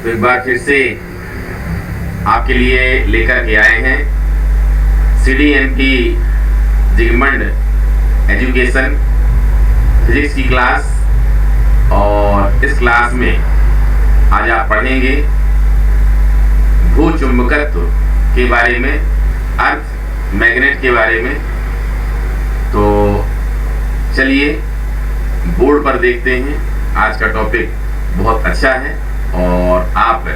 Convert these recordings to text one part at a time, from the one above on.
तो एक बार फिर से आपके लिए लेकर के आए हैं CDNP जिगमंड एजुकेशन फिजिक्स की क्लास। और इस क्लास में आज आप पढ़ेंगे भूचुंबकत्व के बारे में, अर्थ मैग्नेट के बारे में। तो चलिए बोर्ड पर देखते हैं। आज का टॉपिक बहुत अच्छा है और आप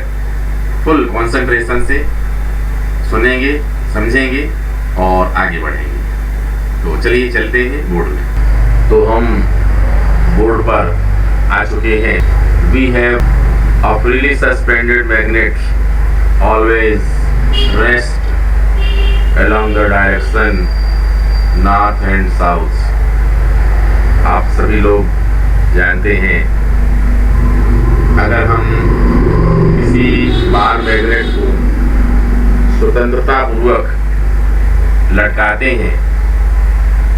फुल कंसंट्रेशन से सुनेंगे, समझेंगे और आगे बढ़ेंगे। तो चलिए चलते हैं बोर्ड में। तो हम बोर्ड पर आ चुके हैं। We have a freely suspended magnet always rest along the direction north and south। आप सभी लोग जानते हैं, अगर हम किसी बार मैग्नेट को स्वतंत्रता पूर्वक लटकाते हैं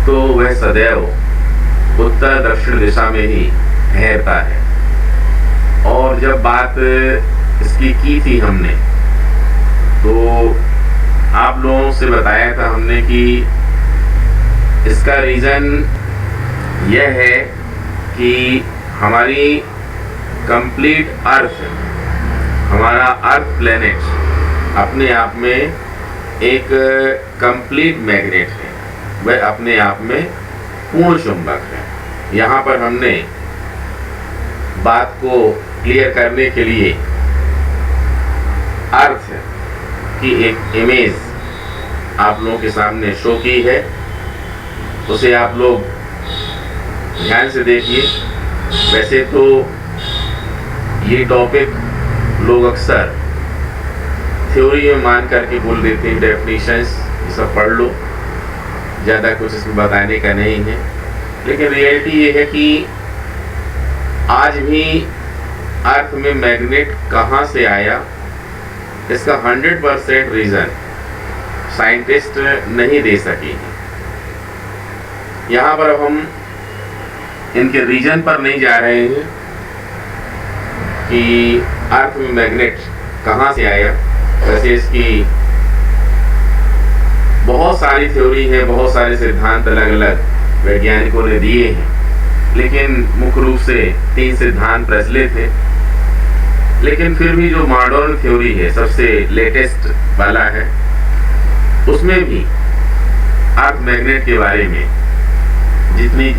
तो वह सदैव उत्तर दक्षिण दिशा में ही ठहरता है। और जब बात इसकी की थी हमने, तो आप लोगों से बताया था हमने कि इसका रीज़न यह है कि हमारी कंप्लीट अर्थ, हमारा अर्थ प्लेनेट अपने आप में एक कंप्लीट मैग्नेट है, वह अपने आप में पूर्ण चुंबक है। यहाँ पर हमने बात को क्लियर करने के लिए अर्थ की एक इमेज आप लोगों के सामने शो की है, उसे आप लोग ध्यान से देखिए। वैसे तो ये टॉपिक लोग अक्सर थ्योरी में मान करके बोल देते हैं, डेफिनेशंस ये सब पढ़ लो, ज़्यादा कुछ इसमें बताने का नहीं है। लेकिन रियलिटी ये है कि आज भी अर्थ में मैग्नेट कहाँ से आया, इसका 100% रीज़न साइंटिस्ट नहीं दे सके हैं। यहाँ पर अब हम इनके रीजन पर नहीं जा रहे हैं कि अर्थ में मैग्नेट कहाँ से आया। वैसे इसकी बहुत सारी थ्योरी है, बहुत सारे सिद्धांत अलग अलग वैज्ञानिकों ने दिए हैं, लेकिन मुख्य रूप से 3 सिद्धांत प्रचलित थे। लेकिन फिर भी जो मॉडर्न थ्योरी है, सबसे लेटेस्ट वाला है, उसमें भी अर्थ मैग्नेट के बारे में जितनी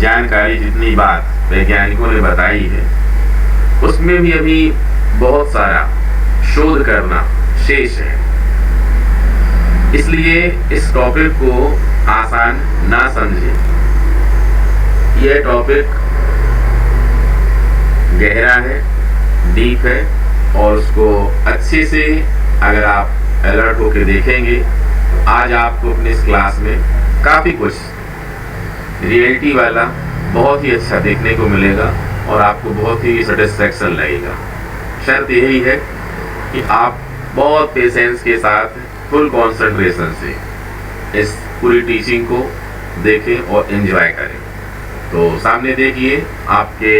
जानकारी, जितनी बात वैज्ञानिकों ने बताई है, उसमें भी अभी बहुत सारा शोध करना शेष है। इसलिए इस टॉपिक को आसान ना समझें। यह टॉपिक गहरा है, डीप है, और उसको अच्छे से अगर आप अलर्ट होकर देखेंगे तो आज आपको अपनी इस क्लास में काफ़ी कुछ रियलिटी वाला बहुत ही अच्छा देखने को मिलेगा और आपको बहुत ही सेटिस्फैक्शन लगेगा। शर्त यही है कि आप बहुत पेशेंस के साथ, फुल कंसंट्रेशन से इस पूरी टीचिंग को देखें और एंजॉय करें। तो सामने देखिए, आपके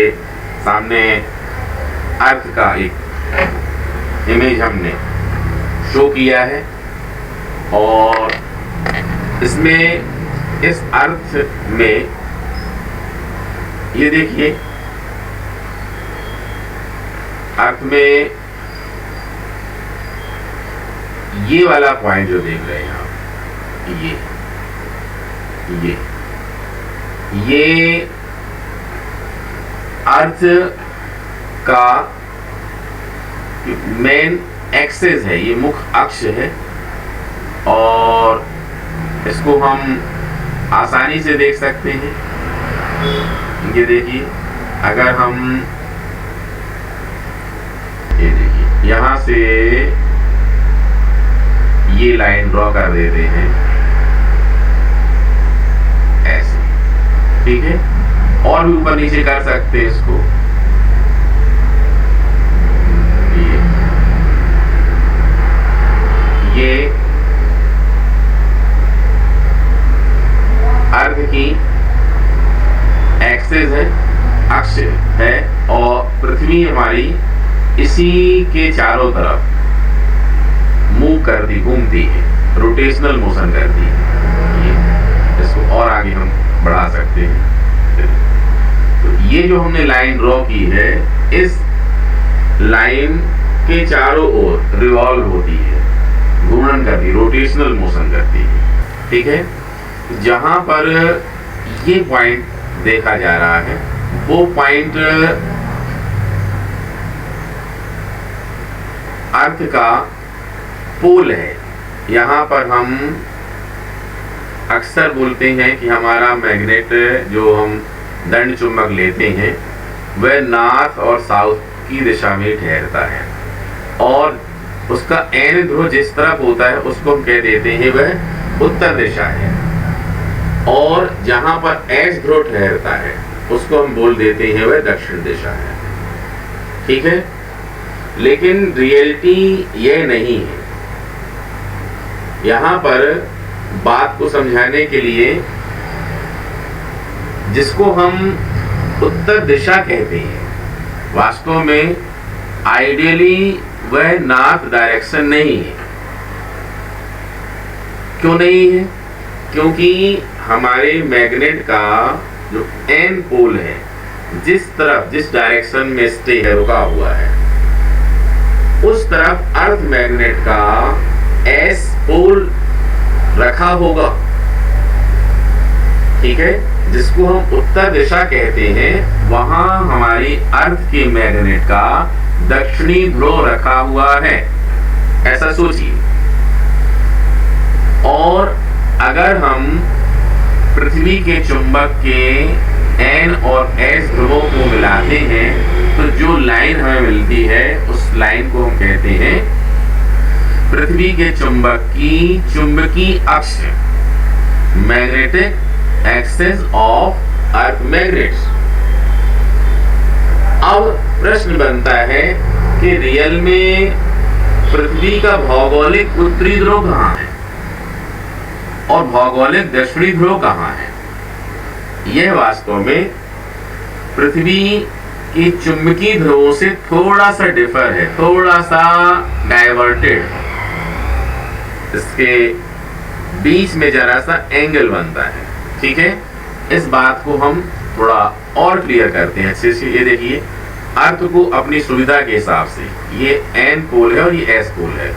सामने अर्थ का एक इमेज हमने शो किया है और इसमें, इस अर्थ में ये देखिए, अर्थ में ये वाला पॉइंट जो देख रहे हैं आप, ये अर्थ का मेन एक्सिस है, ये मुख्य अक्ष है। और इसको हम आसानी से देख सकते हैं। ये देखिए, अगर हम ये देखिए यहाँ से ये लाइन ड्रॉ कर देते हैं ऐसे, ठीक है। और भी ऊपर नीचे कर सकते हैं इसको। ये अर्थ की एक्सिस है, अक्ष है, और पृथ्वी हमारी इसी के चारों तरफ मूव करती, घूमती है, रोटेशनल मोशन करती है। इसको और आगे हम बढ़ा सकते हैं। तो ये जो हमने लाइन ड्रॉ की है, इस लाइन के चारों ओर रिवॉल्व होती है, घूर्णन करती, रोटेशनल मोशन करती है। ठीक है, जहां पर ये पॉइंट देखा जा रहा है, वो पॉइंट अर्थ का पोल है। यहाँ पर हम अक्सर बोलते हैं कि हमारा मैग्नेट, जो हम दंड चुंबक लेते हैं, वह नॉर्थ और साउथ की दिशा में ठहरता है, और उसका एन ध्रुव जिस तरफ होता है उसको हम कह देते हैं वह उत्तर दिशा है, और जहां पर एस ध्रुव ठहरता है उसको हम बोल देते हैं वह दक्षिण दिशा है। ठीक है, लेकिन रियलिटी यह नहीं है। यहां पर बात को समझाने के लिए, जिसको हम उत्तर दिशा कहते हैं, वास्तव में आइडियली वह नॉर्थ डायरेक्शन नहीं है। क्यों नहीं है? क्योंकि हमारे मैग्नेट का जो एन पोल है, जिस तरफ, जिस डायरेक्शन में स्टे है, रुका हुआ है, उस तरफ अर्थ मैग्नेट का एस पोल रखा होगा। ठीक है, जिसको हम उत्तर दिशा कहते हैं, वहां हमारी अर्थ के मैग्नेट का दक्षिणी ध्रुव रखा हुआ है, ऐसा सोचिए। और अगर हम पृथ्वी के चुंबक के एन और एस ध्रुवों को मिलाते हैं, तो जो लाइन हमें मिलती है, उस लाइन को हम कहते हैं पृथ्वी के चुंबक की चुंबकीय अक्ष, magnetic axis of earth magnets. अब प्रश्न बनता है कि रियल में पृथ्वी का भौगोलिक उत्तरी ध्रुव कहां है और भौगोलिक दक्षिणी ध्रुव कहां है? यह वास्तव में पृथ्वी की चुंबकीय ध्रुवों से थोड़ा सा डिफर है, थोड़ा सा डाइवर्टेड। इसके बीच में जरा सा एंगल बनता है। ठीक है, इस बात को हम थोड़ा और क्लियर करते हैं अच्छे से। ये देखिए, अर्थ को अपनी सुविधा के हिसाब से, ये एन पोल है और ये एस पोल है,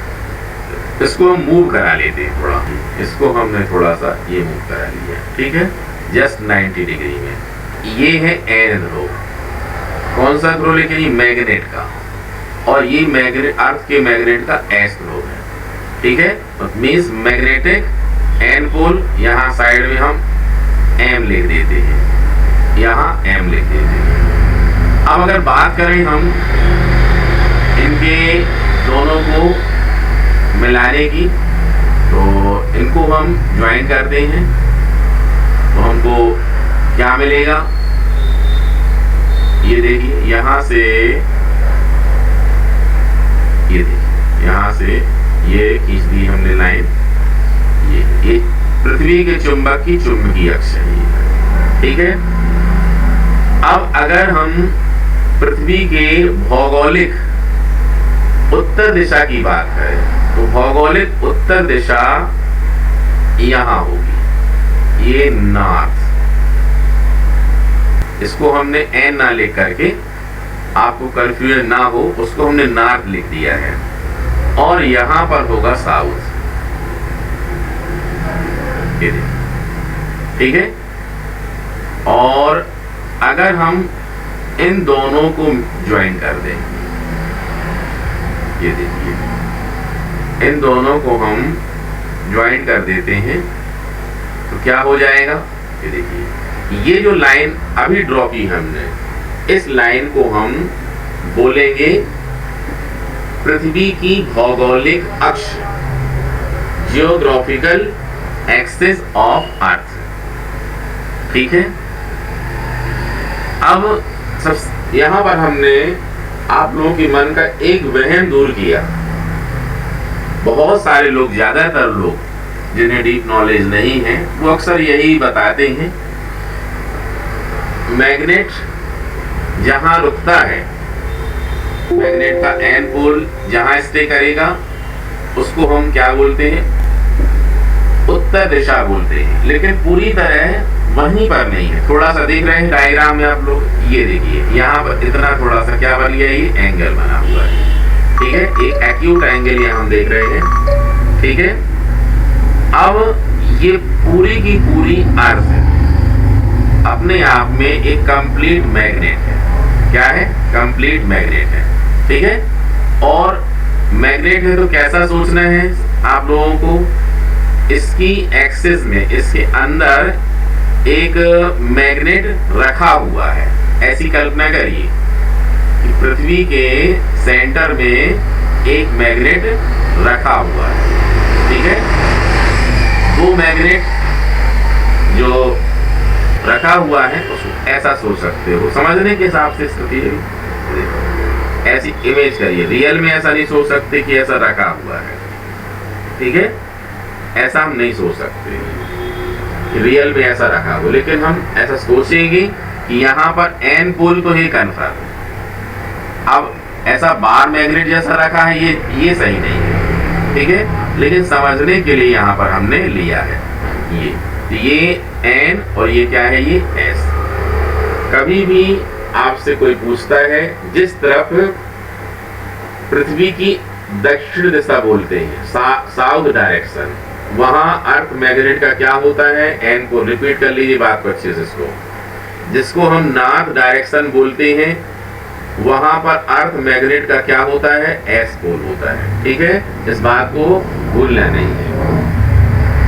इसको हम मूव करा लेते हैं थोड़ा। इसको हमने थोड़ा सा ये मूव करा लिया। ठीक है, जस्ट 90 डिग्री में। ये है एन ध्रुव। कौन सा ध्रुव? लेकिन ये मैग्नेट का, और ये मैग्नेट, अर्थ के मैग्नेट का एस ध्रुव है। ठीक है, मीन्स मैग्नेटिक एन पोल, यहाँ साइड में हम एम लिख देते हैं, यहाँ एम लिख देते हैं। अब अगर बात करें हम इनके दोनों को मिलाने की, तो इनको हम ज्वाइन करते हैं, तो हमको क्या मिलेगा? ये देखिए, यहां से, ये देखिए, यहां से ये खींच दी हमने लाइन। ये पृथ्वी के चुंबक की चुंबकीय अक्ष है। ठीक है, अब अगर हम पृथ्वी के भौगोलिक उत्तर दिशा की बात करें, तो भौगोलिक उत्तर दिशा यहां होगी, ये नॉर्थ। इसको हमने एन ना लिख करके, आपको कंफ्यूजन ना हो, उसको हमने नॉर्थ लिख दिया है, और यहां पर होगा साउथ। ठीक है, और अगर हम इन दोनों को ज्वाइन कर दें, ये देखिए, इन दोनों को हम ज्वाइन कर देते हैं, तो क्या हो जाएगा? ये देखिए, ये जो लाइन अभी ड्रॉ की हमने, इस लाइन को हम बोलेंगे पृथ्वी की भौगोलिक अक्ष, जियोग्राफिकल एक्सिस ऑफ अर्थ। ठीक है, अब सब यहां पर हमने आप लोगों के मन का एक वहम दूर किया। बहुत सारे लोग, ज्यादातर लोग जिन्हें डीप नॉलेज नहीं है, वो अक्सर यही बताते हैं, मैग्नेट जहां रुकता है मैग्नेट का एन पोल जहां स्टे करेगा उसको हम क्या बोलते हैं, उत्तर दिशा बोलते हैं। लेकिन पूरी तरह वहीं पर नहीं है, थोड़ा सा देख रहे हैं डायग्राम में आप लोग, ये देखिए यहाँ पर इतना थोड़ा सा क्या बन गया, ये एंगल बना हुआ है, ठीक है, एक एक्यूट एंगल यहाँ हम देख रहे हैं, ठीक है। अब ये पूरी की पूरी अर्थ अपने आप में एक कंप्लीट मैग्नेट है। क्या है? कंप्लीट मैग्नेट है, ठीक है। और मैग्नेट है तो कैसा सोचना है आप लोगों को, इसकी एक्सिस में, इसके अंदर एक मैग्नेट रखा हुआ है। ऐसी कल्पना करिए कि पृथ्वी के सेंटर में एक मैग्नेट रखा हुआ है, ठीक है। वो मैग्नेट जो रखा हुआ है उसको ऐसा सोच सकते हो, समझने के हिसाब से स्थिति ऐसी इमेज करिए। रियल में ऐसा नहीं सोच सकते कि ऐसा रखा हुआ है, ठीक है, ऐसा हम नहीं सोच सकते रियल में ऐसा रखा हो, लेकिन हम ऐसा सोचेंगे कि यहाँ पर एन पोल तो है कन्फर्म। अब ऐसा बार मैग्नेट जैसा रखा है ये सही नहीं है, ठीक है, लेकिन समझने के लिए यहाँ पर हमने लिया है ये एन और ये क्या है, ये एस। कभी भी आपसे कोई पूछता है, जिस तरफ पृथ्वी की दक्षिण दिशा बोलते हैं, साउथ डायरेक्शन, वहां अर्थ मैग्नेट का क्या होता है, एन को रिपीट कर लीजिए बात को अच्छे से। जिसको हम नॉर्थ डायरेक्शन बोलते हैं वहां पर अर्थ मैग्नेट का क्या होता है, एस पोल होता है, ठीक है, इस बात को भूलना नहीं है।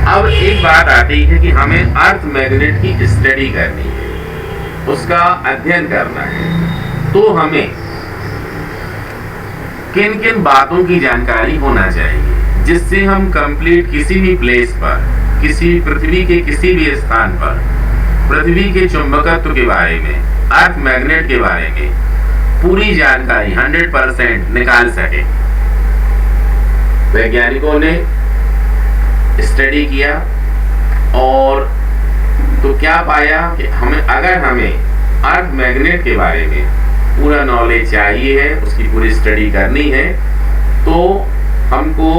अब एक बात आती है कि हमें अर्थ मैग्नेट की स्टडी करनी है, उसका अध्ययन करना है, तो हमें किन किन बातों की जानकारी होना चाहिए जिससे हम कंप्लीट किसी भी प्लेस पर, किसी पृथ्वी के किसी भी स्थान पर पृथ्वी के चुंबकत्व के बारे में, अर्थ मैग्नेट के बारे में पूरी जानकारी 100% निकाल सके। वैज्ञानिकों ने स्टडी किया और तो क्या पाया कि अगर हमें अर्थ मैग्नेट के बारे में पूरा नॉलेज चाहिए है, उसकी पूरी स्टडी करनी है, तो हमको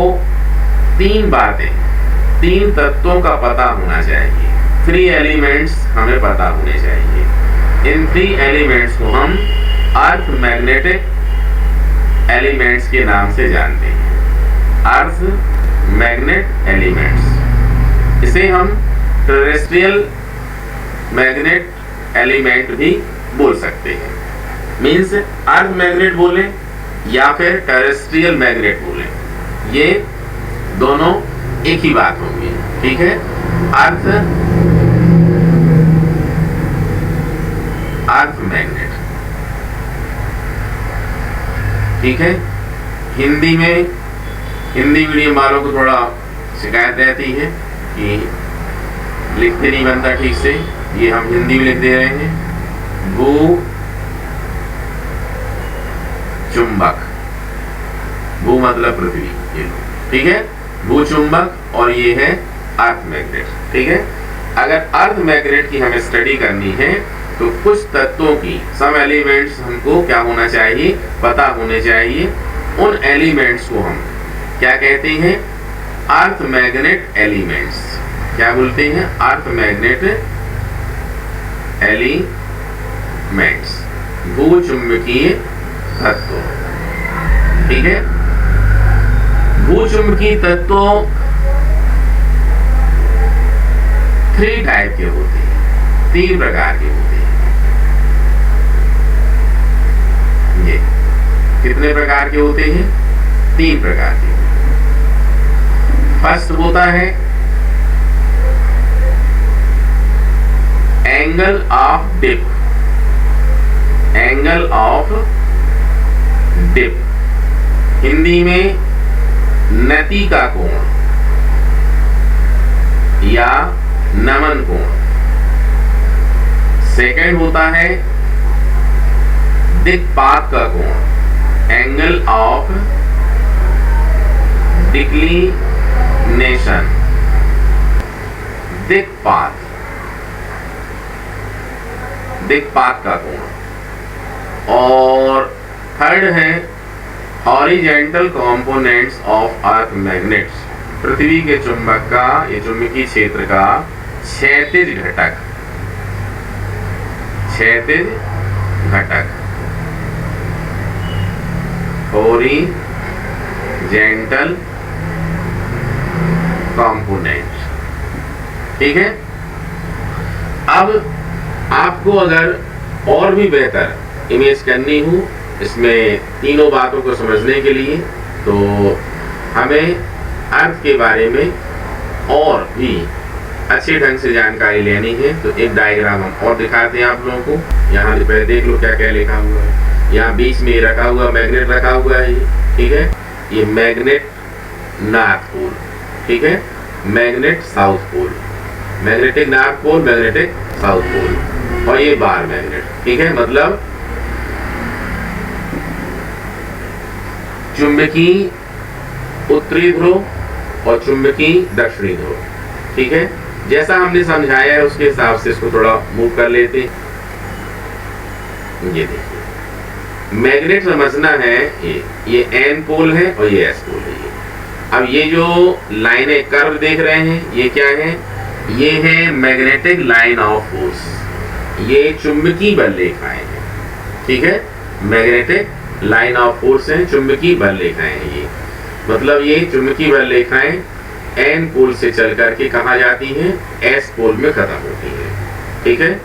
तीन तत्वों का पता होना चाहिए। 3 एलिमेंट्स हमें पता होने चाहिए। इन 3 एलिमेंट्स को हम अर्थ मैग्नेटिक एलिमेंट्स के नाम से जानते हैं, अर्थ मैग्नेट एलिमेंट्स। इसे हम टेरेस्ट्रियल मैग्नेट एलिमेंट भी बोल सकते हैं। मीन्स अर्थ मैग्नेट बोले या फिर टेरेस्ट्रियल मैग्नेट बोले, ये दोनों एक ही बात होगी, ठीक है। अर्थ मैग्नेट, ठीक है। हिंदी मीडियम वालों को थोड़ा शिकायत रहती है कि लिखते नहीं बनता ठीक से, ये हम हिंदी में लिख दे रहे हैं। भू चुंबक, भू मतलब पृथ्वी, ये ठीक है, भू चुंबक, और ये है अर्थ मैग्नेट, ठीक है। अगर अर्थ मैग्नेट की हमें स्टडी करनी है तो कुछ तत्वों की, सम एलिमेंट्स हमको क्या होना चाहिए, पता होने चाहिए। उन एलिमेंट्स को हम क्या कहते हैं, अर्थ मैग्नेट एलिमेंट्स। क्या बोलते हैं, अर्थ मैग्नेट एलिमेंट्स, भू चुंबकीय तत्व, ठीक है। भू चुंबकीय तत्व 3 टाइप के होते हैं, 3 प्रकार के होते हैं। ये कितने प्रकार के होते हैं, 3 प्रकार के। फर्स्ट होता है angle of dip, angle of dip, Hindi में नति का कोण या नमन कोण। सेकंड होता है दिक्पात का कोण, एंगल ऑफ डिक्लिनेशन, दिक्पात, दिक्पात का कोण। और थर्ड है horizontal components of earth magnets, पृथ्वी के चुंबक का, ये चुंबकीय क्षेत्र का क्षैतिज घटक, क्षैतिज घटक हॉरिजॉन्टल कंपोनेंट। ठीक है। अब आपको अगर और भी बेहतर इमेज करनी हो इसमें तीनों बातों को समझने के लिए, तो हमें अर्थ के बारे में और भी अच्छे ढंग से जानकारी लेनी है। तो एक डायग्राम हम और दिखाते हैं आप लोगों को। यहाँ पहले देख लो क्या क्या लिखा हुआ है। यहाँ बीच में रखा हुआ मैग्नेट रखा हुआ है ये, ठीक है। ये मैग्नेट नॉर्थ पोल, ठीक है, magnet south pole, magnetic north pole, magnetic south pole, और ये बार मैग्नेट, ठीक है। मतलब चुंबकीय उत्तरी ध्रुव और चुंबकीय दक्षिणी ध्रुव, ठीक है। जैसा हमने समझाया है उसके हिसाब से इसको थोड़ा मूव कर लेते हैं। ये देखिए मैग्नेट समझना है, ये एन पोल है और ये एस पोल है। अब ये जो लाइनें कर्व देख रहे हैं ये क्या है? ये है मैग्नेटिक लाइन ऑफ फोर्स, ये चुंबकीय बल रेखाएं हैं, ठीक है। मैग्नेटिक लाइन ऑफ फोर्स है, चुंबकीय बल रेखाएं हैं ये। मतलब ये चुंबकीय बल रेखाएं एन पोल से चल करके कहाँ जाती हैं? एस पोल में खत्म होती है, ठीक है।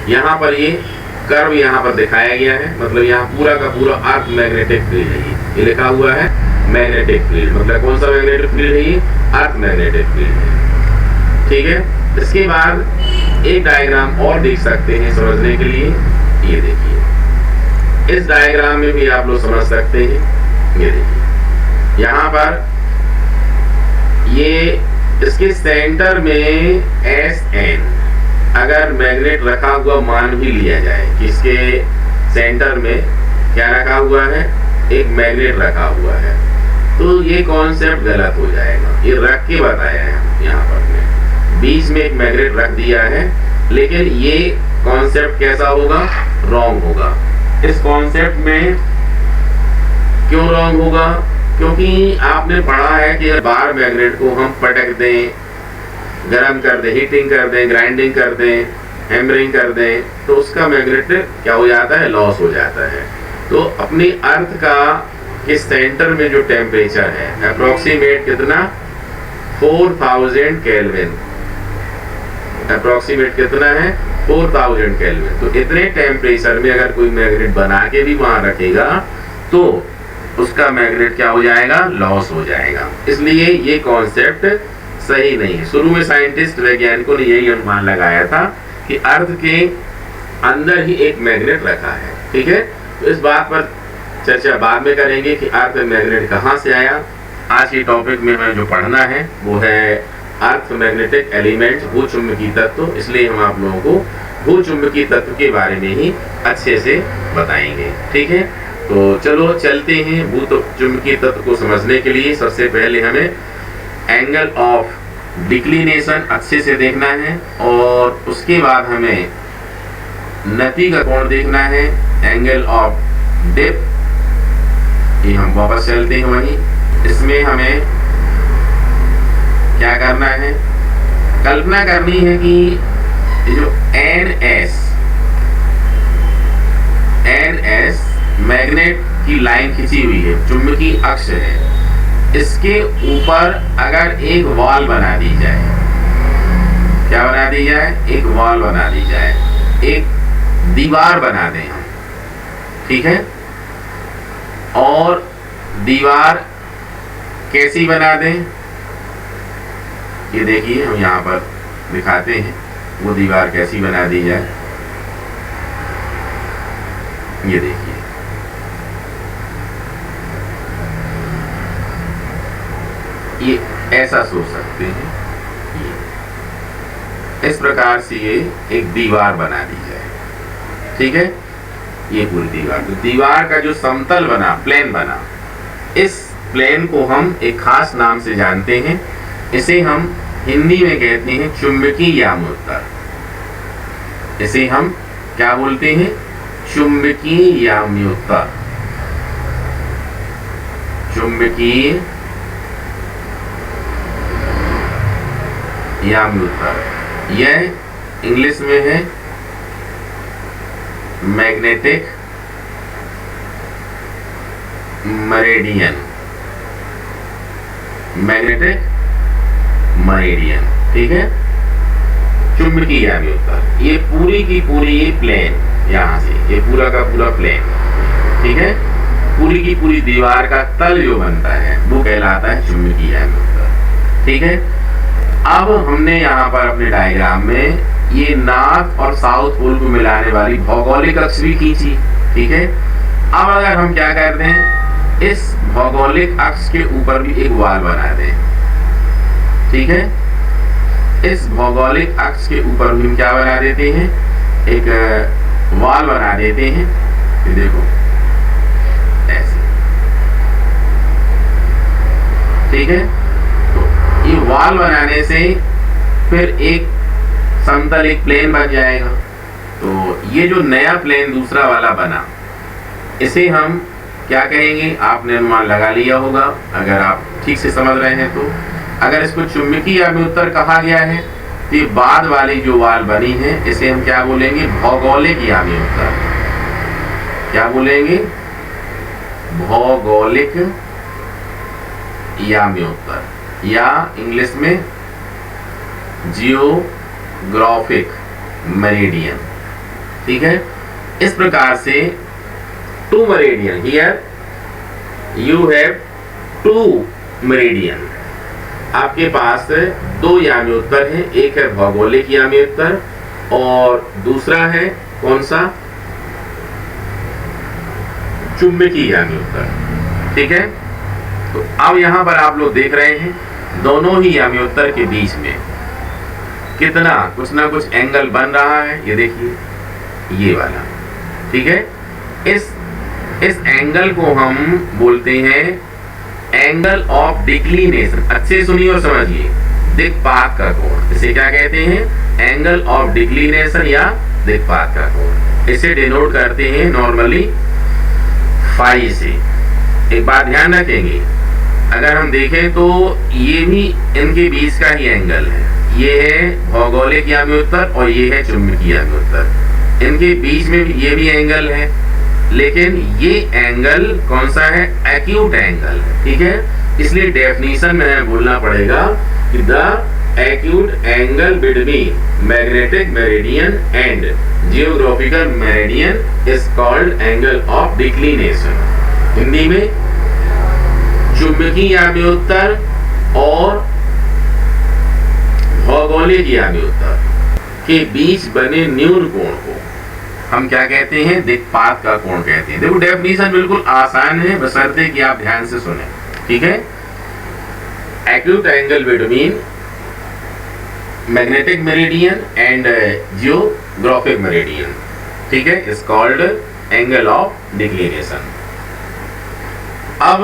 यहाँ पर ये कर्व यहाँ पर दिखाया गया है। मतलब यहाँ पूरा का पूरा अर्थ मैग्नेटिक फील्ड है। ये लिखा हुआ है मैग्नेटिक फील्ड। मतलब कौन सा मैग्नेटिक फील्ड है? ये अर्थ मैग्नेटिक फील्ड है, ठीक है। इसके बाद एक डायग्राम और देख सकते हैं समझने के लिए। ये देखिए इस डायग्राम में भी आप लोग समझ सकते हैं। ये देखिए यहाँ पर ये इसके सेंटर में एस एन अगर मैग्नेट रखा हुआ मान भी लिया जाए कि इसके सेंटर में क्या रखा हुआ है? एक मैग्नेट रखा हुआ है, तो ये कॉन्सेप्ट गलत हो जाएगा। ये रख के बताया है यहाँ पर बीच में एक मैग्नेट रख दिया है, लेकिन ये कॉन्सेप्ट कैसा होगा? रॉन्ग होगा। इस कॉन्सेप्ट में क्यों रॉन्ग होगा? क्योंकि आपने पढ़ा है कि बार मैग्नेट को हम पटक दें, गरम कर दें, हीटिंग कर दें, ग्राइंडिंग कर दें, हैमरिंग कर दें, तो उसका मैग्नेट क्या हो जाता है? लॉस हो जाता है। तो अपनी अर्थ का के सेंटर में जो टेम्परेचर है अप्रोक्सीमेट कितना? 4000 केल्विन। अप्रोक्सीमेट कितना है? 4000 केल्विन। तो इतने टेम्परेचर में अगर कोई मैग्नेट बना के भी वहां रखेगा तो उसका मैग्नेट क्या हो जाएगा? लॉस हो जाएगा। इसलिए ये कॉन्सेप्ट सही नहीं है। शुरू में साइंटिस्ट वैज्ञानिकों ने यही अनुमान लगाया था कि अर्थ के अंदर ही एक मैग्नेट रखा है, ठीक है। तो इस बात पर चर्चा बाद में करेंगे कि अर्थ में मैग्नेट कहाँ से आया। आज के टॉपिक में हमें जो पढ़ना है वो है अर्थ मैग्नेटिक एलिमेंट, भूचुंबकीय तत्व। इसलिए हम आप लोगों को भूचुंबकीय तत्व के बारे में ही अच्छे से बताएंगे, ठीक है। तो चलो चलते हैं। भूचुंबकीय तत्व को समझने के लिए सबसे पहले हमें एंगल ऑफ डिक्लिनेशन अच्छे से देखना है और उसके बाद हमें नति का कोण देखना है, एंगल ऑफ डिप। ये हम वापस चलते हैं वहीं। इसमें हमें क्या करना है? कल्पना करनी है कि जो एन एस मैग्नेट की लाइन खिंची हुई है, चुंबकीय अक्ष है, इसके ऊपर अगर एक वॉल बना दी जाए, क्या बना दी जाए? एक वॉल बना दी जाए, एक दीवार बना दें हम, ठीक है। और दीवार कैसी बना दें? ये देखिए हम यहाँ पर दिखाते हैं वो दीवार कैसी बना दी जाए। ये देखिए ये ऐसा सोच सकते हैं, ये इस प्रकार से ये एक दीवार बना दी जाए, ठीक है। ये पूरी दीवार, तो दीवार का जो समतल बना, प्लेन बना, इस प्लेन को हम एक खास नाम से जानते हैं। इसे हम हिंदी में कहते हैं चुंबकीय याम्योत्तर। इसे हम क्या बोलते हैं? चुंबकीय याम्योत्तर। चुंबकीय यामी उत्तर। यह इंग्लिश में है मैग्नेटिक मेरिडियन। मैग्नेटिक मेरिडियन, ठीक है। चुंबकीय यामी उत्तर, ये पूरी की पूरी ये प्लेन, यहां से ये पूरा का पूरा प्लेन, ठीक है, पूरी की पूरी दीवार का तल जो बनता है वो कहलाता है चुंबकीय यामी उत्तर, ठीक है। अब हमने यहाँ पर अपने डायग्राम में ये नॉर्थ और साउथ पोल को मिलाने वाली भौगोलिक अक्ष भी खींची, ठीक है। अब अगर हम क्या करते हैं, इस भौगोलिक अक्ष के ऊपर भी एक वाल बना दें, ठीक है। इस भौगोलिक अक्ष के ऊपर भी हम क्या बना देते हैं, एक वाल बना देते हैं। ये देखो ऐसे, ठीक है। तो ये वाल बनाने से फिर एक समतल, एक प्लेन बन जाएगा। तो ये जो नया प्लेन दूसरा वाला बना, इसे हम क्या कहेंगे, आपने अनुमान लगा लिया होगा अगर आप ठीक से समझ रहे हैं तो। अगर इसको चुंबकीय यामी उत्तर कहा गया है तो ये बाद वाली जो वाल बनी है इसे हम क्या बोलेंगे, भौगोलिक यामी उत्तर। क्या बोलेंगे, भौगोलिक यामी उत्तर, या इंग्लिश में जियोग्राफिक मेरिडियन, ठीक है। इस प्रकार से two meridian, here you have two meridian, आपके पास दो यामी उत्तर हैं, एक है भौगोलिक यामी उत्तर और दूसरा है कौन सा, चुंबकीय यामी उत्तर, ठीक है। तो अब यहां पर आप लोग देख रहे हैं दोनों ही यामी उत्तर के बीच में कितना कुछ ना कुछ एंगल बन रहा है, ये देखिए ये वाला, ठीक है। इस एंगल को हम बोलते हैं एंगल ऑफ डिक्लिनेशन। अच्छे सुनिए और समझिए, दिक्पात का कोण, इसे क्या कहते हैं, एंगल ऑफ डिक्लिनेशन या दिक्पात का कोण। इसे डिनोट करते हैं नॉर्मली फाई से। एक बात ध्यान रखेंगे, अगर हम देखें तो ये भी इनके बीच का ही एंगल है, ये है भौगोलिक यामी उत्तर और ये है चुंबकीय यामी उत्तर। इनके बीच में ये भी एंगल है, लेकिन ये एंगल कौन सा है, एक्यूट एंगल, ठीक है। इसलिए डेफिनेशन में हमें बोलना पड़ेगा कि the acute angle between magnetic meridian and geographical meridian is called angle of declination. Hindi में चुंबकीय यामी उत्तर और भौगोलिक यामी उत्तर के बीच बने न्यून कोण को हम क्या कहते हैं, दिक्पात का कोण कहते हैं। देखो डेफिनेशन बिल्कुल आसान है, बशर्ते कि आप ध्यान से सुने, ठीक है। Acute angle between magnetic meridian and geographic meridian, ठीक है, is called angle of declination. अब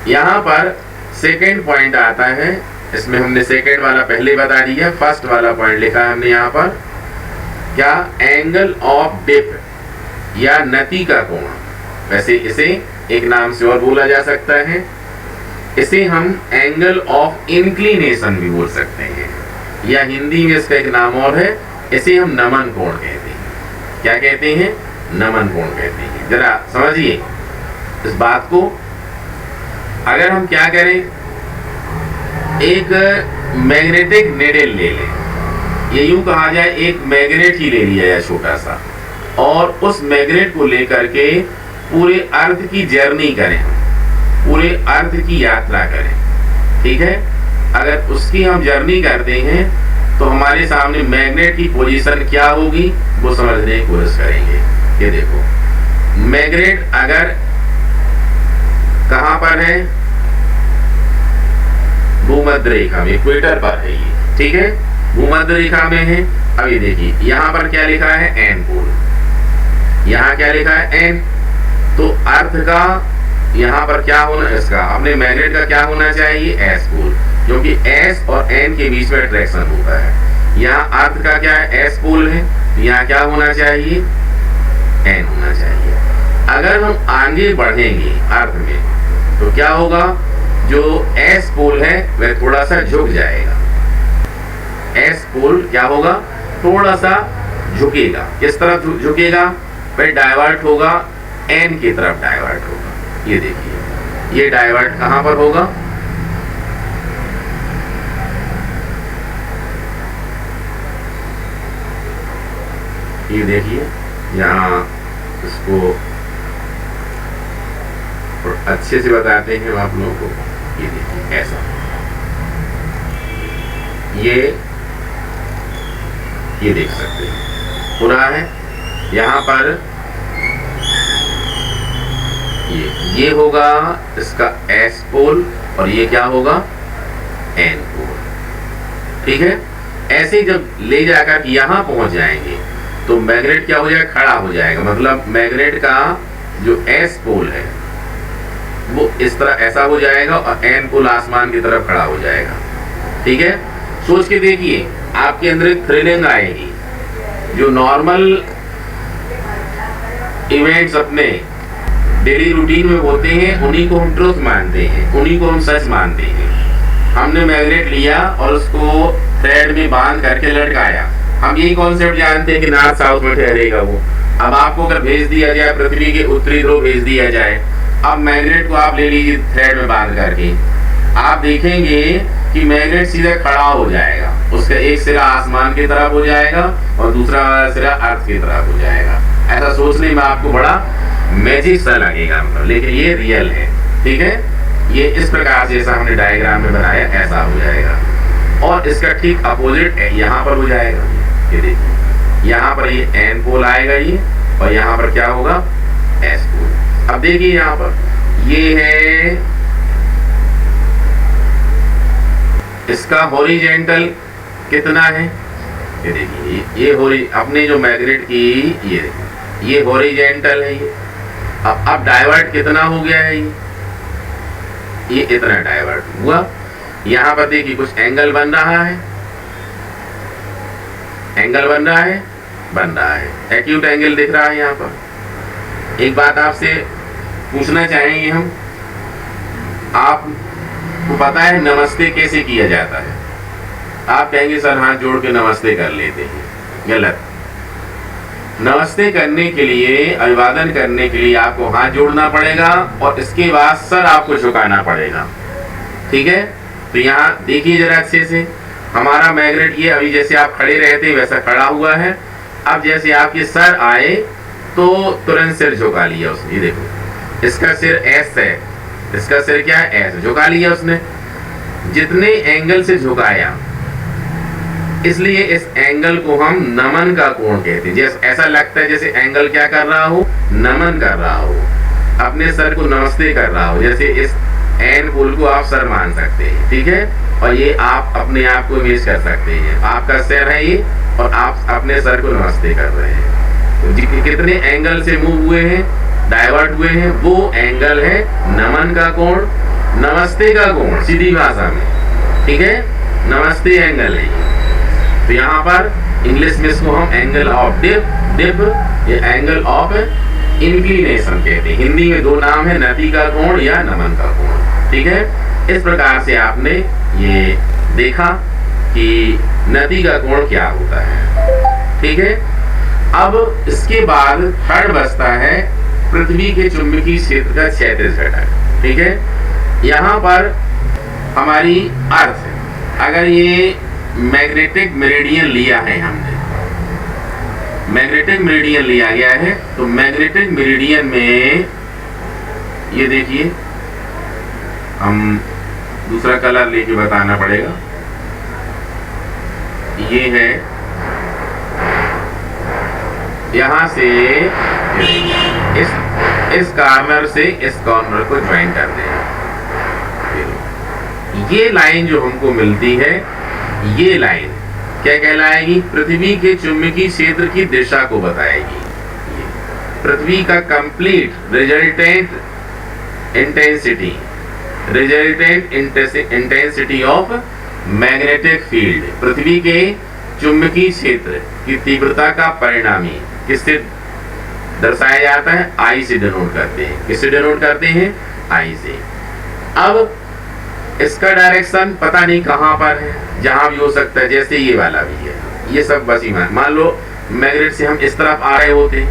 यहां पर सेकेंड पॉइंट आता है, इसमें हमने सेकेंड वाला पहले बता दिया, फर्स्ट वाला पॉइंट लिखा है हमने यहाँ पर, क्या, एंगल ऑफ डिप या नति का कोण। वैसे इसे एक नाम से और बोला जा सकता है, इसे हम एंगल ऑफ इंक्लिनेशन भी बोल सकते हैं, या हिंदी में इसका एक नाम और है, इसे हम नमन कोण कहते हैं। क्या कहते हैं, नमन कोण कहते हैं। जरा समझिए इस बात को। अगर हम क्या करें, एक मैग्नेटिक नेडल ले लें, ये यूं कहा जाए एक मैग्नेट ही ले लिया जाए छोटा सा, और उस मैग्नेट को लेकर के पूरे अर्थ की जर्नी करें, पूरे अर्थ की यात्रा करें, ठीक है। अगर उसकी हम जर्नी करते हैं तो हमारे सामने मैग्नेट की पोजीशन क्या होगी वो समझने की कोशिश करेंगे। ये देखो मैग्नेट अगर कहां पर है, भूमध्य रेखा में, इक्वेटर पर है ये, ठीक है, भूमध्य रेखा में है। अब ये देखिए यहाँ पर क्या लिखा है, एन पोल, यहाँ क्या लिखा है, एन। तो अर्थ का यहाँ पर क्या होना, इसका अपने मैग्नेट का क्या होना चाहिए, एस पोल, क्योंकि एस और एन के बीच में अट्रैक्शन होता है। यहाँ अर्थ का क्या है, एस पोल है, यहाँ क्या होना चाहिए, एन होना चाहिए। अगर हम आगे बढ़ेंगे अर्थ में तो क्या होगा, जो एस पोल है वह थोड़ा सा झुक जाएगा। एस पोल क्या होगा, थोड़ा सा झुकेगा। किस तरफ झुकेगा, वह डाइवर्ट होगा, एन की तरफ डाइवर्ट होगा। ये देखिए, ये डाइवर्ट कहां पर होगा, ये देखिए यहाँ इसको अच्छे से बताते हैं आप लोगों को। ये देखिए ऐसा, ये देख सकते हैं पूरा है। यहाँ पर ये होगा इसका एस पोल और ये क्या होगा, एन पोल। ठीक है, ऐसे जब ले जाकर यहाँ पहुंच जाएंगे तो मैग्नेट क्या हो जाएगा, खड़ा हो जाएगा। मतलब मैग्नेट का जो एस पोल है वो इस तरह ऐसा हो जाएगा और एन पोल आसमान की तरफ खड़ा हो जाएगा। ठीक है, सोच के देखिए, आपके अंदर एक थ्रिलिंग आएगी। जो नॉर्मल इवेंट्स अपने डेली रूटीन में होते हैं उन्हीं को हम ट्रुथ मानते हैं, उन्हीं को हम सच मानते हैं। हमने मैग्नेट लिया और उसको थ्रेड में बांध करके लटकाया, हम यही कॉन्सेप्ट जानते हैं कि नॉर्थ साउथ में ठहरेगा वो। अब आपको अगर भेज दिया जाए, पृथ्वी के उत्तरी ध्रुव भेज दिया जाए, अब मैग्नेट को आप ले लीजिए थ्रेड में बांध करके, आप देखेंगे कि मैग्नेट सीधा खड़ा हो जाएगा। उसका एक सिरा आसमान की तरफ हो जाएगा और दूसरा सिरा अर्थ की तरफ हो जाएगा। ऐसा सोचने में आपको बड़ा मैजिक सा लगेगा, मतलब, लेकिन ये रियल है। ठीक है, ये इस प्रकार से जैसा हमने डायग्राम में बनाया ऐसा हो जाएगा। और इसका ठीक अपोजिट यहाँ पर हो जाएगा। ये देखिए, यहाँ पर ये एन पोल आएगा ये, और यहाँ पर क्या होगा, एस पोल। अब देखिए यहाँ पर ये है इसका हॉरिजेंटल कितना है, ये देखिए, ये अपने जो मैग्नेट की ये हॉरिजेंटल है। ये अब डाइवर्ट कितना हो गया है, ये इतना डाइवर्ट हुआ। यहाँ पर देखिए कुछ एंगल बन रहा है, एंगल बन रहा है, एक्यूट एंगल दिख रहा है यहाँ पर। एक बात आपसे पूछना चाहेंगे हम, आपको पता है नमस्ते कैसे किया जाता है? आप कहेंगे सर हाथ जोड़ के नमस्ते कर लेते हैं। गलत। नमस्ते करने के लिए, अभिवादन करने के लिए आपको हाथ जोड़ना पड़ेगा और इसके बाद सर आपको झुकाना पड़ेगा। ठीक है, तो यहाँ देखिए जरा अच्छे से, हमारा मैग्नेट ये अभी जैसे आप खड़े रहते वैसा खड़ा हुआ है। अब जैसे आपके सर आए तो तुरंत सिर झुका लिया उसने। ये देखो, इसका सिर एस है, इसका सिर क्या है, एस, झुका लिया उसने। जितने एंगल से झुकाया, इसलिए इस एंगल को हम नमन का कोण कहते हैं। जैसे ऐसा लगता है जैसे एंगल क्या कर रहा हो, नमन कर रहा हो, अपने सर को नमस्ते कर रहा हो। जैसे इस एन पोल को आप सर मान सकते हैं। ठीक है, और ये आप अपने आप को इमेज कर सकते हैं, आपका सिर है ये और आप अपने सर को नमस्ते कर रहे हैं। तो कितने एंगल से मूव हुए हैं, डाइवर्ट हुए हैं, वो एंगल है नमन का कोण, नमस्ते का कोण सीधी भाषा में। ठीक है, नमस्ते एंगल है ये। तो यहाँ पर इंग्लिश में इसको हम एंगल ऑफ डिप या एंगल ऑफ इंक्लिनेशन कहते हैं। हिंदी में दो नाम है, नति का कोण या नमन का कोण। ठीक है, इस प्रकार से आपने ये देखा कि नति का कोण क्या होता है। ठीक है, अब इसके बाद थर्ड बचता है पृथ्वी के चुंबकीय क्षेत्र का क्षैतिज घटक। ठीक है, यहाँ पर हमारी अर्थ, अगर ये मैग्नेटिक मेरिडियन लिया है हमने, मैग्नेटिक मेरिडियन लिया गया है, तो मैग्नेटिक मेरिडियन में ये देखिए, हम दूसरा कलर लेके बताना पड़ेगा। ये है यहां से इस कॉर्नर से इस कॉर्नर को ज्वाइन कर दें। ये लाइन जो हमको मिलती है, ये लाइन क्या कहलाएगी, पृथ्वी के चुंबकीय क्षेत्र की दिशा को बताएगी। पृथ्वी का complete resultant intensity of magnetic field, पृथ्वी के चुंबकीय क्षेत्र की तीव्रता का परिणामी किससे दर्शाया जाता है, आई से डिनोट करते हैं। किससे डिनोट करते हैं, आई से। अब इसका डायरेक्शन पता नहीं कहां पर है, जहां भी हो सकता है, जैसे ये वाला भी है, ये सब बस ही मान लो मैग्नेट से हम इस तरफ आ रहे होते हैं,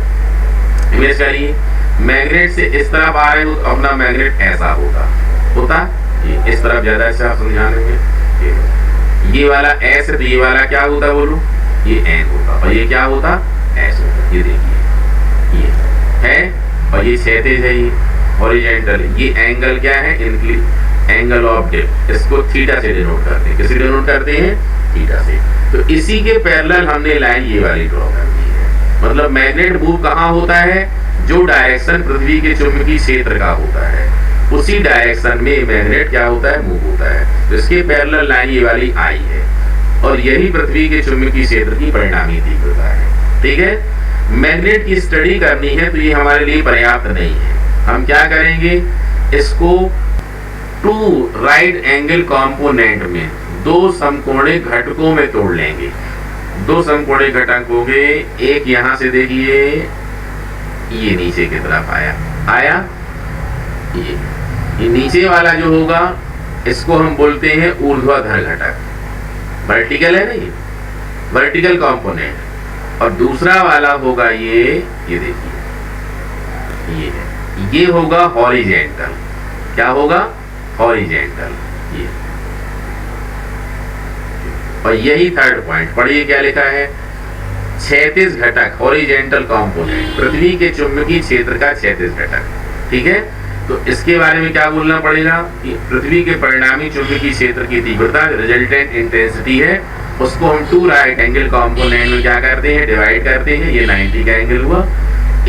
इमेज करिए मैग्नेट से इस तरफ आ रहे हो तो अपना मैग्नेट ऐसा होता ये इस तरफ ज्यादा अच्छा समझाने ये वाला एस है तो ये वाला क्या होता बोलो, ये एन होता, और ये क्या होता एस होता। ये देखिए ये है, और ये क्षैतिज है, ये हॉरिजॉन्टल, ये एंगल क्या है, एंगल ऑफ डेप्थ, इसको थीटा से डिनोट करते हैं। किससे डिनोट करते हैं, थीटा से। तो इसी के पैरेलल हमने लाइन ये वाली ड्रॉ कर दी है। मतलब मैग्नेट मूव कहाँ होता है, जो डायरेक्शन पृथ्वी के चुंबकीय क्षेत्र का होता है उसी डायरेक्शन में मैग्नेट क्या होता है, मूव होता है। तो इसके पैरेलल लाइन ये वाली आई है, और यही पृथ्वी के चुंबकीय क्षेत्र की परिणामी तीव्रता है। ठीक है, मैग्नेट की स्टडी करनी है तो ये हमारे लिए पर्याप्त नहीं है। हम क्या करेंगे, इसको टू राइट एंगल कंपोनेंट में, दो समकोणीय घटकों में तोड़ लेंगे। दो समकोणीय घटक हो गए, एक यहां से देखिए ये नीचे की तरफ आया ये नीचे वाला जो होगा इसको हम बोलते हैं ऊर्ध्वाधर घटक, वर्टिकल है ना, ये वर्टिकल कंपोनेंट। और दूसरा वाला होगा ये देखिए ये है, ये होगा हॉरिजॉन्टल। क्या होगा, हॉरिजॉन्टल। ये और यही थर्ड पॉइंट पढ़िए क्या लिखा है, क्षैतिज घटक, हॉरिजॉन्टल कंपोनेंट, पृथ्वी के चुंबकीय क्षेत्र का क्षैतिज घटक। ठीक है, तो इसके बारे में क्या बोलना पड़ेगा कि पृथ्वी के परिणामी चुंबकीय क्षेत्र की तीव्रता रिजल्टेंट इंटेंसिटी है, उसको हम टू राइट एंगल कंपोनेंट में क्या करते हैं, डिवाइड करते हैं। ये 90 का एंगल हुआ।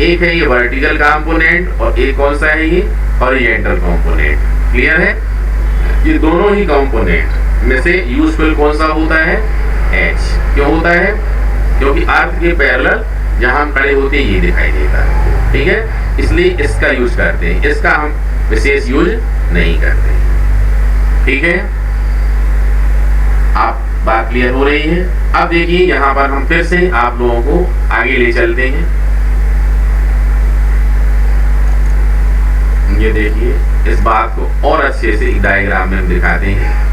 एक है ये वर्टिकल कंपोनेंट और एक कौन सा है, ये हॉरिजॉन्टल कंपोनेंट। क्लियर है, ये दोनों ही कंपोनेंट में से यूजफुल कौन सा होता है, एच। क्यों होता है, क्योंकि अर्थ के पैरेलल जहां हम खड़े होते हैं ये दिखाई देता है। ठीक है, इसलिए इसका यूज करते हैं, इसका हम विशेष यूज नहीं करते। ठीक है, आप बात क्लियर हो रही है। अब देखिए यहाँ पर हम फिर से आप लोगों को आगे ले चलते हैं। ये देखिए, इस बात को और अच्छे से एक डायग्राम में हम दिखाते हैं।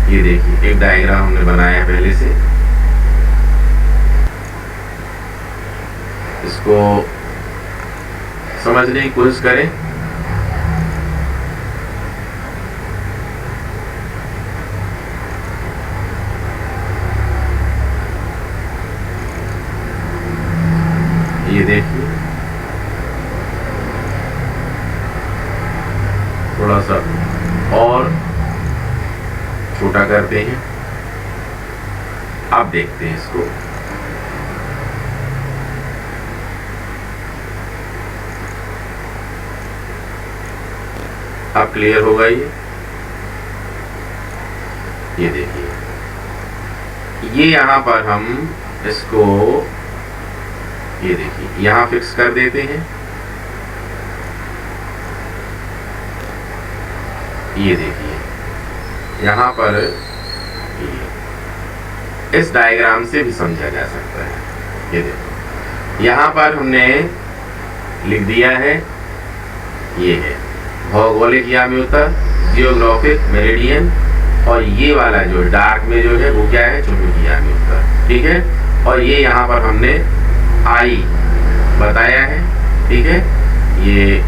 ये देखिए एक डायग्राम हमने बनाया पहले से, इसको समझने की कोशिश करें। ये देखिए थोड़ा सा और छोटा करते हैं। अब देखते हैं इसको। अब क्लियर होगा ये देखिए, ये यहां पर हम इसको ये देखिए यहां फिक्स कर देते हैं। ये देखिए यहां पर इस डायग्राम से भी समझा जा सकता है। ये देखो यहां पर हमने लिख दिया है, ये है भौगोलिक याम्योत्तर, जियोग्राफिक मेरिडियन, और ये वाला जो डार्क में जो है वो क्या है, चुंबकीय याम्योत्तर। ठीक है, और ये यहाँ पर हमने आई बताया है। ठीक है, ये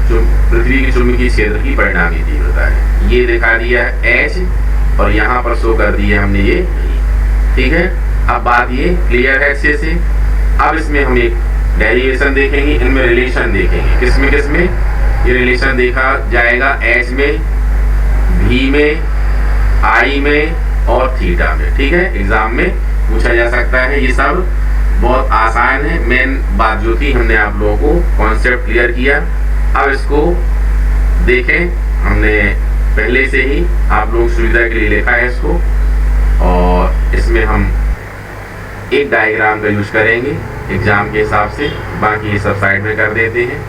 पृथ्वी के चुंबकीय क्षेत्र की परिणामी तीव्रता है, ये दिखा दिया है एच, और यहाँ पर शो कर दिया हमने ये। ठीक है, अब बात ये क्लियर है अच्छे से। अब इसमें हम एक डेरिवेशन देखेंगे, इनमें रिलेशन देखेंगे, किसमें ये रिलेशन देखा जाएगा, एच में, भी में, आई में और थीटा में। ठीक है, एग्जाम में पूछा जा सकता है। ये सब बहुत आसान है। मेन बात जो थी हमने आप लोगों को कॉन्सेप्ट क्लियर किया। अब इसको देखें, हमने पहले से ही आप लोगों की सुविधा के लिए लिखा है इसको, और इसमें हम एक डायग्राम का यूज करेंगे एग्जाम के हिसाब से, बाकी ये सब साइड में कर देते हैं।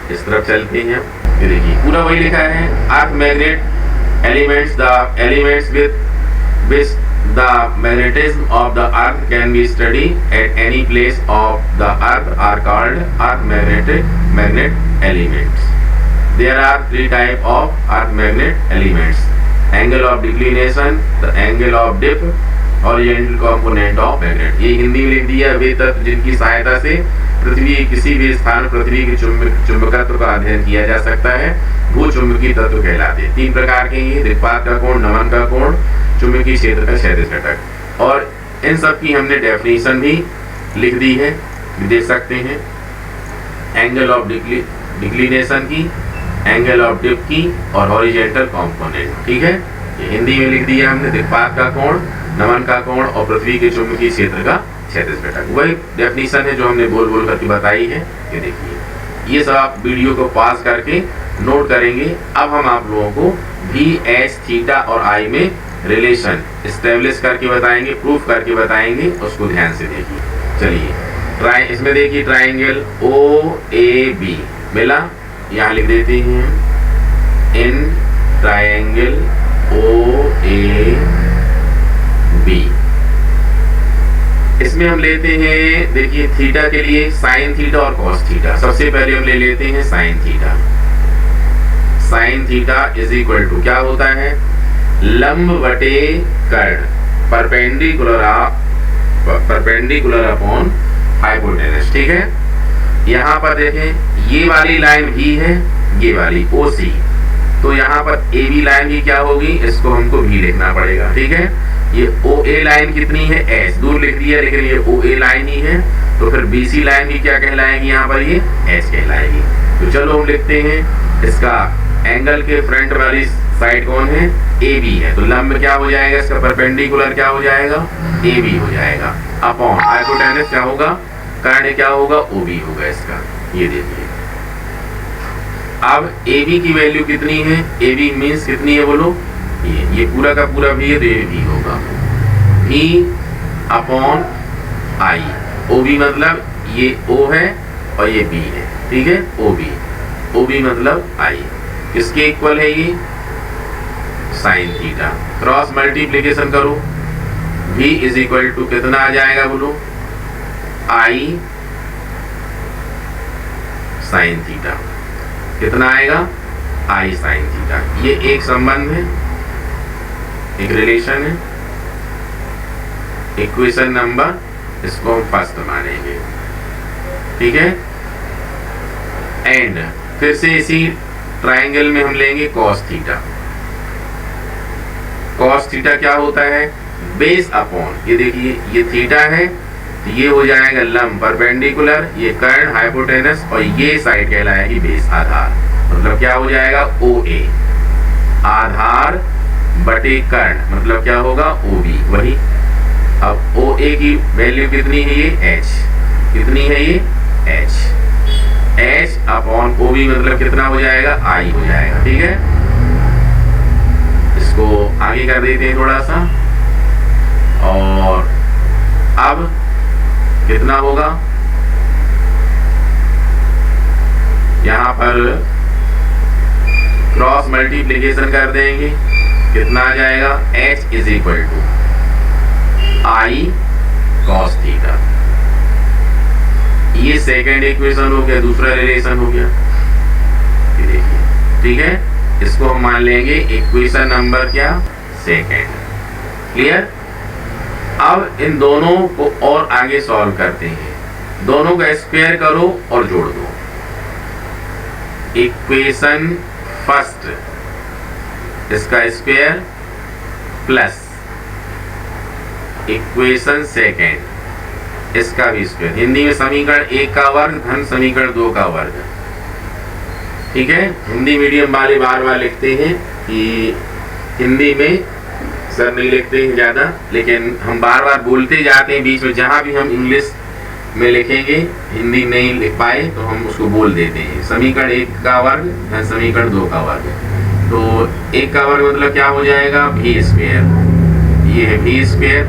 इस तरफ चलते हैं। ये देखिए पूरा वही लिखा है, earth magnet elements the elements with The magnetism of the earth can be studied at any place of the earth are called earth magnet elements. There are three types of earth magnet elements: angle of declination, the angle of dip, horizontal component of magnet. ये हिंदी में लिख दिया। वे तत्व जिनकी सहायता से पृथ्वी के किसी भी स्थान पृथ्वी के चुंबकत्व का अध्ययन किया जा सकता है वो चुंबकीय तत्व कहलाते हैं। तीन प्रकार के ये: दिक्पात का कोण, नमन का कोण, चुंबकीय क्षेत्र का क्षैतिज घटक। और इन सब की हमने डेफिनेशन भी लिख दी है, देख सकते हैं। एंगल ऑफ डिक्लिनेशन की, एंगल ऑफ डिप की और हॉरिजॉन्टल कंपोनेंट। ठीक है, ये हिंदी में लिख दिया हमने। दिक्पात का कोण, नमन का कोण और पृथ्वी के चुंबकीय क्षेत्र का क्षैतिज घटक। वही डेफिनेशन है जो हमने बोल बोल करके बताई है। ये देखिए, ये सब आप वीडियो को पास करके नोट करेंगे। अब हम आप लोगों को भी, एच, थीटा और आई में रिलेशन एस्टेब्लिश करके बताएंगे, प्रूफ करके बताएंगे। उसको ध्यान से देखिए। चलिए, इसमें देखिए ट्राइंगल ओ ए बी मिला, यहाँ लिख देते हैं in triangle O A B. इसमें हम लेते हैं, देखिए थीटा के लिए साइन थीटा और कॉस थीटा। सबसे पहले हम ले लेते हैं sine theta. Sine theta is equal to क्या होता है? लंब बटे कर्ण, परपेंडिकुलर अपॉन हाइपोटेनस। ठीक है, यहाँ पर देखें ये वाली लाइन भी है, ये वाली OC, तो यहाँ पर AB लाइन की क्या होगी? इसको हमको भी लिखना पड़ेगा। ठीक है, ये OA लाइन कितनी है? H, दूर लिख दिया लेकिन ये OA लाइन ही है, तो फिर BC लाइन की क्या कहलाएगी? यहाँ पर ये H कहलाएगी। तो चलो हम लिखते हैं, इसका एंगल के फ्रंट वाली साइड कौन है? AB है, तो लंब क्या हो जाएगा इसका? परपेंडिकुलर क्या हो जाएगा? AB हो जाएगा। अपॉन हाइपोटेनस क्या होगा? कर्ण क्या होगा? OB होगा इसका। ये देखिए, अब AB की वैल्यू कितनी है? AB मीन्स कितनी है बोलो? ये पूरा का पूरा भी है तो ये भी होगा V अपॉन I। OB मतलब ये O है और ये B है। ठीक है, OB मतलब I। किसके इक्वल है ये? Sine theta. क्रॉस मल्टीप्लीकेशन करो, V इज इक्वल टू कितना आ जाएगा बोलो? I sine theta. कितना आएगा? I sine theta. ये एक संबंध है, एक रिलेशन है, इक्वेशन नंबर, इसको हम फर्स्ट मानेंगे। ठीक है, एंड फिर से इसी ट्राइंगल में हम लेंगे कॉस थीटा। कॉस थीटा क्या होता है? बेस अपॉन, ये देखिए ये थीटा है तो ये हो जाएगा लंब परपेंडिकुलर, ये कर्ण हाइपोटेनस और ये साइड कहलाएगी बेस, आधार। मतलब क्या हो जाएगा? OA, आधार बटे कर्ण मतलब क्या होगा? OB। वही, अब OA की वैल्यू कितनी है? ये H। कितनी है ये? H अपॉन OB मतलब कितना हो जाएगा? I हो जाएगा। ठीक है, इसको आगे कर देते हैं थोड़ा सा, और अब कितना होगा? यहाँ पर क्रॉस मल्टीप्लीकेशन कर देंगे, कितना आ जाएगा? H is equal to I cos theta. ये सेकेंड इक्वेशन हो गया, दूसरा रिलेशन हो गया। ये देखिए, ठीक है, इसको हम मान लेंगे इक्वेशन नंबर क्या? सेकेंड। क्लियर? अब इन दोनों को और आगे सॉल्व करते हैं। दोनों का स्क्वायर करो और जोड़ दो। इक्वेशन फर्स्ट, इसका स्क्वायर प्लस इक्वेशन सेकेंड, इसका भी स्क्वायर। हिंदी में समीकरण 1 का वर्ग धन समीकरण 2 का वर्ग। ठीक है, हिंदी मीडियम वाले बार बार लिखते हैं कि हिंदी में सर नहीं लिखते हैं ज़्यादा, लेकिन हम बार बार बोलते जाते हैं बीच में। जहाँ भी हम इंग्लिश में लिखेंगे, हिंदी नहीं लिख पाए तो हम उसको बोल देते हैं। समीकरण 1 का वर्ग धन समीकरण 2 का वर्ग। तो 1 का वर्ग मतलब क्या हो जाएगा? V square. ये है V स्क्वायर,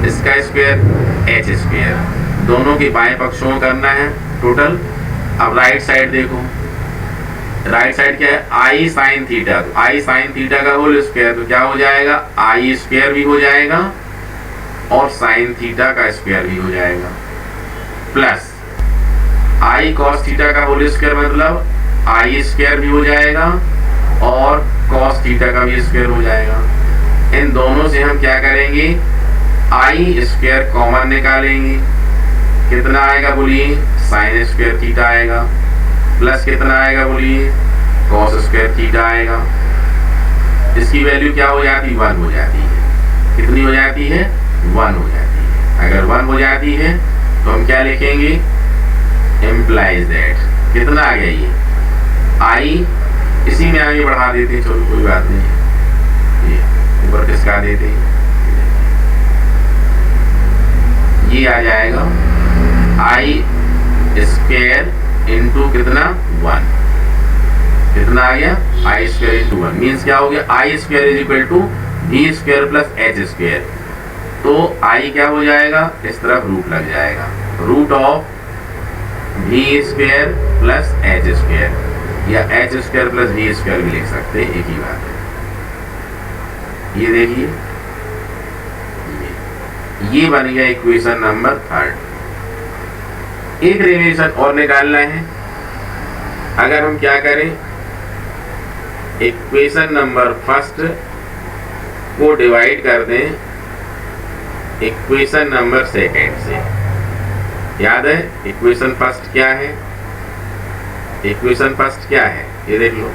इसका स्क्वायर H स्क्वायर। दोनों के बाएं पक्षों करना है टोटल। अब राइट साइड देखो, राइट साइड क्या है, आई साइन थीटा, तो आई साइन थीटा का होल स्क्वायर, तो क्या हो जाएगा, आई स्क्वायर भी हो जाएगा और साइन थीटा का स्क्वायर भी हो जाएगा, प्लस आई कॉस थीटा का होल स्क्वायर मतलब आई स्क्वायर भी हो जाएगा और कॉस थीटा का भी स्क्वायर हो जाएगा। इन दोनों से हम क्या करेंगे, आई स्क्वायर कॉमन निकालेंगे, कितना आएगा बोलिए, साइन स्क्वायर थीटा आएगा, प्लस कितना आएगा बोलिए, कॉस स्क्वायर थीटा आएगा। इसकी वैल्यू क्या हो जाती है, 1 हो जाती है। कितनी हो जाती है, 1 हो जाती है। अगर 1 हो जाती है तो हम क्या लिखेंगे, इम्प्लाइज दैट, कितना आ गया ये आई, इसी में आगे बढ़ा देते हैं, चलो कोई बात नहीं, ये ऊपर किसका देते हैं, ये आ जाएगा आई स्क्वायर इंटू कितना 1, कितना आ गया, आई स्क्वायर इंटू 1 मीन्स क्या हो गया, I square is equal to V square plus H square. तो आई क्या हो जाएगा, इस तरफ रूट लग जाएगा, root of V square plus H square, या H square plus V square भी लिख सकते हैं, एक ही बात है। ये देखिए ये बन गया इक्वेशन नंबर 3। एक डेरिवेशन और निकालना है। अगर हम क्या करें, इक्वेशन नंबर 1 को डिवाइड कर दें इक्वेशन नंबर 2 से। याद है इक्वेशन 1 क्या है, इक्वेशन 1 क्या है, ये देख लो,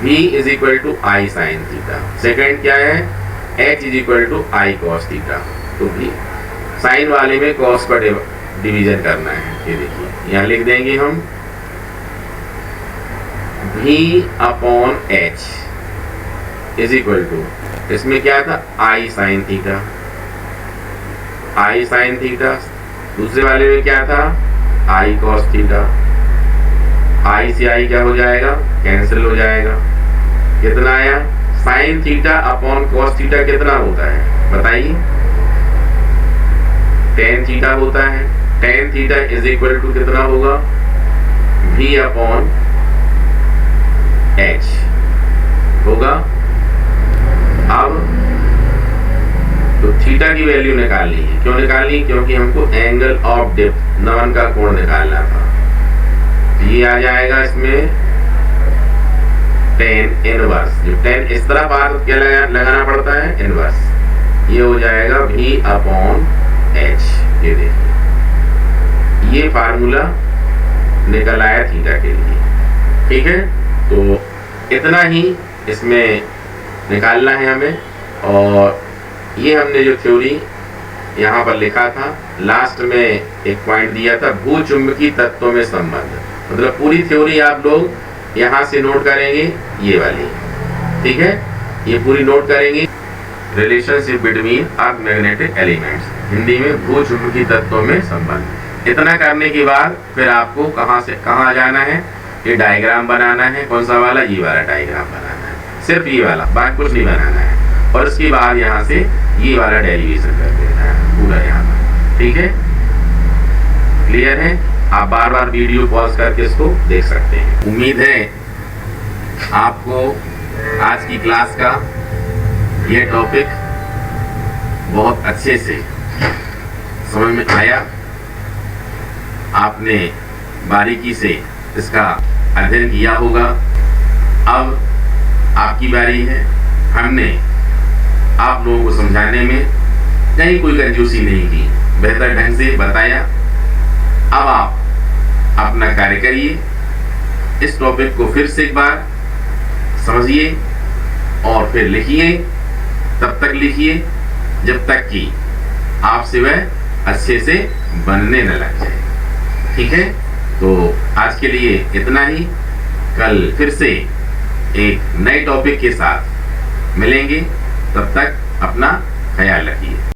v is equal to I sine theta, second क्या है, h is equal to I cos theta. तो भी साइन वाले में कॉस पर डिवीजन करना है, ये देखिए यहाँ लिख देंगे हम v upon h is equal to, इसमें क्या था, I sine theta, I sine theta, दूसरे वाले में क्या था, आई कॉस थीटा, आई से आई क्या हो जाएगा, कैंसिल हो जाएगा, कितना आया, sine theta upon cos theta कितना होता है बताइए, टेन थीटा होता है। Tan theta is equal to कितना होगा, v अपॉन h होगा। अब तो थीटा की वैल्यू निकालनी है, क्यों निकालनी, क्योंकि हमको एंगल ऑफ डेप्थ नमन का कोण निकालना था। तो ये आ जाएगा इसमें टेन इनवर्स, जो टेन इस तरफ आ तो क्या लगाना पड़ता है, इनवर्स, ये हो जाएगा v अपॉन h। ये देखिए ये फार्मूला निकल आया थीटा के लिए, ठीक है। तो इतना ही इसमें निकालना है हमें। और ये हमने जो थ्योरी यहाँ पर लिखा था, लास्ट में एक पॉइंट दिया था, भूचुंबकीय तत्वों में संबंध, मतलब पूरी थ्योरी आप लोग यहाँ से नोट करेंगे, ये वाली, ठीक है, ये पूरी नोट करेंगे। Relationship between earth magnetic elements, Hindi में भूचुंबकीय तत्वों में संबंध। इतना करने के बाद फिर आपको कहाँ से कहाँ जाना है, ये डायग्राम बनाना है, कौन सा वाला, ये वाला डायग्राम बनाना है, सिर्फ ये वाला, बाकी कुछ नहीं बनाना है। और उसके बाद यहाँ से ये वाला डेरिवेशन कर देना है पूरा यहाँ पर, ठीक है, क्लियर है। आप बार बार वीडियो पॉज करके इसको देख सकते हैं। उम्मीद है आपको आज की क्लास का ये टॉपिक बहुत अच्छे से समझ में आया, आपने बारीकी से इसका अध्ययन किया होगा। अब आपकी बारी है, हमने आप लोगों को समझाने में कहीं कोई कंजूसी नहीं की, बेहतर ढंग से बताया। अब आप अपना कार्य करिए, इस टॉपिक को फिर से एक बार समझिए और फिर लिखिए, तब तक लिखिए जब तक कि आपसे वह अच्छे से बनने न लग जाए, ठीक है। तो आज के लिए इतना ही, कल फिर से एक नए टॉपिक के साथ मिलेंगे, तब तक अपना ख्याल रखिए।